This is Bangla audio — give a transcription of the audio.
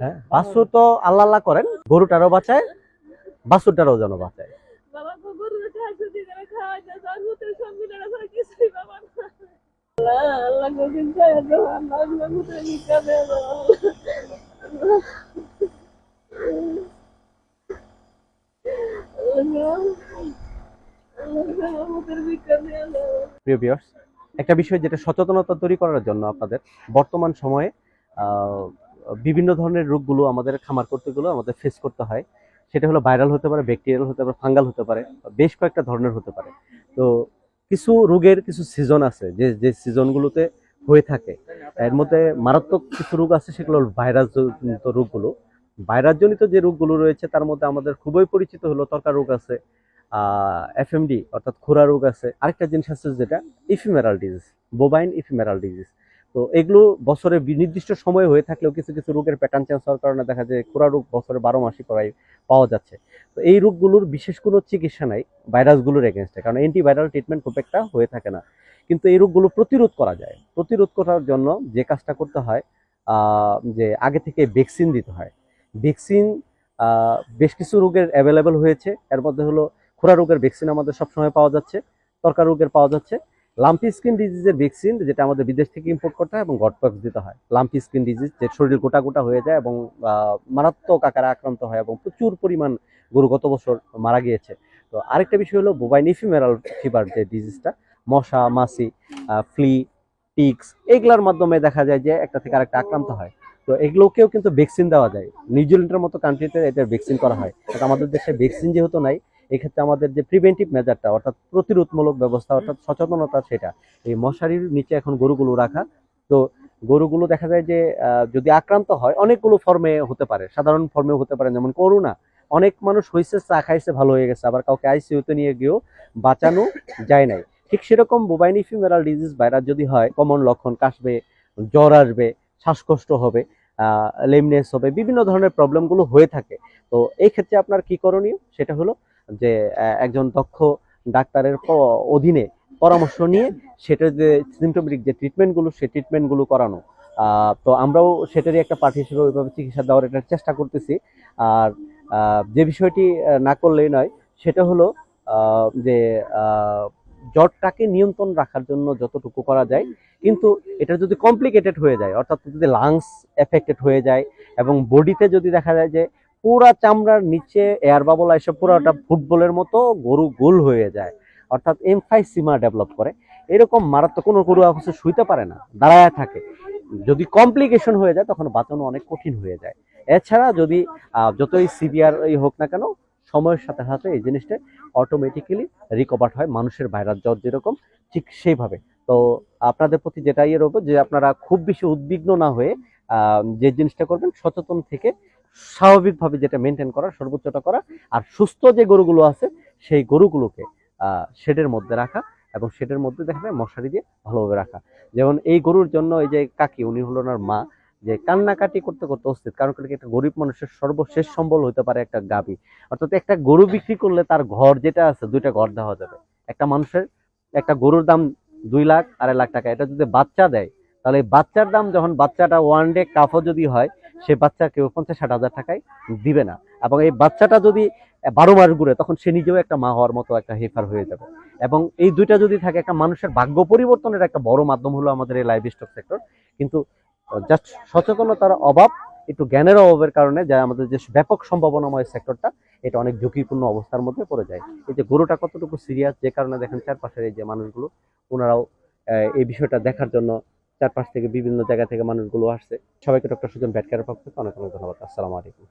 হ্যাঁ, বাছুর তো আল্লাহ আল্লাহ করেন, গরুটারও বাঁচায়, বাছুরটারও যেন বাঁচায়। প্রিয় ভিউয়ার্স, একটা বিষয় যেটা সচেতনতা তৈরি করার জন্য আপনাদের বর্তমান সময়ে আহ, বিভিন্ন ধরনের রোগগুলো আমাদের খামার করতেগুলো আমাদের ফেস করতে হয়। সেটা হলো ভাইরাল হতে পারে, ব্যাকটেরিয়াল হতে পারে, ফাঙ্গাল হতে পারে, বেশ কয়েকটা ধরনের হতে পারে। তো কিছু রোগের কিছু সিজন আছে যে যে সিজনগুলোতে হয়ে থাকে। এর মধ্যে মারাত্মক কিছু রোগ আছে, সেগুলো ভাইরাস জনিত রোগগুলো। ভাইরাস জনিত যে রোগগুলো রয়েছে তার মধ্যে আমাদের খুবই পরিচিত হলো ত্বকা রোগ আছে, এফএমডি অর্থাৎ খুরা রোগ আছে, আরেকটা জিনিস আছে যেটা ইফিমেরাল ডিজিজ, বোবাইন ইফিমেরাল ডিজিজ। তো এগুলো বছরে নির্দিষ্ট সময় হয়ে থাকলেও কিছু কিছু রোগের প্যাটার্ন চেঞ্জ হওয়ার কারণে দেখা যায় খুরা রোগ বছরে 12 মাসই প্রায় পাওয়া যাচ্ছে। তো এই রোগগুলোর বিশেষ কোনো চিকিৎসা নাই ভাইরাসগুলোর এগেনস্টে, কারণ অ্যান্টিভাইরাল ট্রিটমেন্ট খুব একটা হয়ে থাকে না। কিন্তু এই রোগগুলো প্রতিরোধ করা যায়। প্রতিরোধ করার জন্য যে কাজটা করতে হয়, যে আগে থেকে ভ্যাকসিন দিতে হয়। ভ্যাকসিন বেশ কিছু রোগের অ্যাভেলেবেল হয়েছে। এর মধ্যে হলো খুরা রোগের ভ্যাকসিন আমাদের সবসময় পাওয়া যাচ্ছে, ত্বকা রোগের পাওয়া যাচ্ছে, লাম্পি স্কিন ডিজিজের ভ্যাকসিন যেটা আমাদের বিদেশ থেকে ইম্পোর্ট করতে হয় এবং গটপক্স দিতে হয়। লাম্পি স্কিন ডিজিজ যে শরীর গোটা গোটা হয়ে যায় এবং মারাত্মক আকারে আক্রান্ত হয় এবং প্রচুর পরিমাণ গরু গত বছর মারা গিয়েছে। তো আরেকটা বিষয় হলো বোবাইন ইফিমেরাল ফিভার যে ডিজিজটা, মশা মাছি, ফ্লি, টিক্স, এগুলোর মাধ্যমে দেখা যায় যে একটা থেকে আরেকটা আক্রান্ত হয়। তো এগুলোকেও কিন্তু ভ্যাকসিন দেওয়া যায়। নিউজিল্যান্ডের মতো কান্ট্রিতে এটার ভ্যাকসিন করা হয়। আমাদের দেশে ভ্যাকসিন যেহেতু নাই, এক্ষেত্রে আমাদের যে প্রিভেন্টিভ মেজারটা অর্থাৎ প্রতিরোধমূলক ব্যবস্থা অর্থাৎ সচেতনতা, সেটা এই মশারির নিচে এখন গরুগুলো রাখা। তো গরুগুলো দেখা যায় যে যদি আক্রান্ত হয় অনেকগুলো ফর্মে হতে পারে, সাধারণ ফর্মেও হতে পারে, যেমন করোনা। অনেক মানুষ হয়েছে, চা খাইছে, ভালো হয়ে গেছে, আবার কাউকে আইসিইউতে নিয়ে গিয়েও বাঁচানো যায় নাই। ঠিক সেরকম বোবাইন ইফিমেরাল ডিজিজ ভাইরাস যদি হয়, কমন লক্ষণ কাশবে, জ্বর আসবে, শ্বাসকষ্ট হবে, লেমনেস হবে, বিভিন্ন ধরনের প্রবলেমগুলো হয়ে থাকে। তো এই ক্ষেত্রে আপনার কি করণীয়, সেটা হলো যে একজন দক্ষ ডাক্তারের অধীনে পরামর্শ নিয়ে সেটার যে সিমটোমেটিক যে ট্রিটমেন্টগুলো, সেই ট্রিটমেন্টগুলো করানো। তো আমরাও সেটারই একটা পার্ট হিসেবে ওইভাবে চিকিৎসা দেওয়ার একটা চেষ্টা করতেছি। আর যে বিষয়টি না করলেই নয়, সেটা হলো যে জ্বরটাকে নিয়ন্ত্রণ রাখার জন্য যতটুকু করা যায়, কিন্তু এটা যদি কমপ্লিকেটেড হয়ে যায়, অর্থাৎ যদি লাংস এফেক্টেড হয়ে যায় এবং বডিতে যদি দেখা যায় যে পুরা চামড়ার নিচে এয়ার বাবল এসে পুরোটা ফুটবলের মতো গরু গোল হয়ে যায়, অর্থাৎ এমফাইসিমা ডেভেলপ করে, এরকম মারাত্মক কোনো গরু অবশ্য শুইতে পারে না, দাঁড়ায় থাকে। যদি কমপ্লিকেশন হয়ে যায় তখন বাঁচানো অনেক কঠিন হয়ে যায়। এছাড়া যদি যতই সিভিয়ার হোক না কেন, সময়ের সাথে সাথে এই জিনিসটা অটোমেটিক্যালি রিকভার হয়, মানুষের ভাইরাস জ্বর যেরকম ঠিক সেইভাবে। তো আপনাদের প্রতি যেটা ইয়ে রইব যে আপনারা খুব বেশি উদ্বিগ্ন না হয়ে যে জিনিসটা করবেন, সচেতন থেকে স্বাভাবিকভাবে যেটা মেনটেন করা, সর্বোচ্চটা করা। আর সুস্থ যে গরুগুলো আছে সেই গরুগুলোকে শেডের মধ্যে রাখা এবং শেডের মধ্যে দেখা যায় মশারি দিয়ে ভালোভাবে রাখা। যেমন এই গরুর জন্য এই যে কাকি, উনি হলো ওনার মা, যে কান্নাকাটি করতে করতে অস্থির, কারণ একটা গরিব মানুষের সর্বশেষ সম্বল হতে পারে একটা গাভী। অর্থাৎ একটা গরু বিক্রি করলে তার ঘর যেটা আছে, দুইটা ঘর দেওয়া যাবে। একটা মানুষের একটা গরুর দাম 2 লাখ 2.5 লাখ টাকা, এটা যদি বাচ্চা দেয় তাহলে এই বাচ্চার দাম, যখন বাচ্চাটা ওয়ান ডে কাফও যদি হয়, সে বাচ্চা কেউ 50-60 হাজার টাকায় দিবে না। এবং এই বাচ্চাটা যদি 12 মাস ঘুরে, তখন সে নিজেও একটা মা হওয়ার মতো একটা হেফার হয়ে যাবে। এবং এই দুইটা যদি থাকে, একটা মানুষের ভাগ্য পরিবর্তনের একটা বড় মাধ্যম হলো আমাদের এই লাইভ স্টক সেক্টর। কিন্তু জাস্ট সচেতনতার অভাব, একটু জ্ঞানের অভাবের কারণে যা আমাদের যে ব্যাপক সম্ভাবনাময় সেক্টরটা, এটা অনেক ঝুঁকিপূর্ণ অবস্থার মধ্যে পড়ে যায়। এই যে গরুটা কতটুকু সিরিয়াস, যে কারণে দেখেন চারপাশের এই যে মানুষগুলো, ওনারাও এই বিষয়টা দেখার জন্য চারপাশ থেকে বিভিন্ন জায়গা থেকে মানুষগুলো আসছে। সবাইকে ডক্টর সুজন ভেটকারের পক্ষ থেকে অনেক অনেক ধন্যবাদ। আসসালামু আলাইকুম।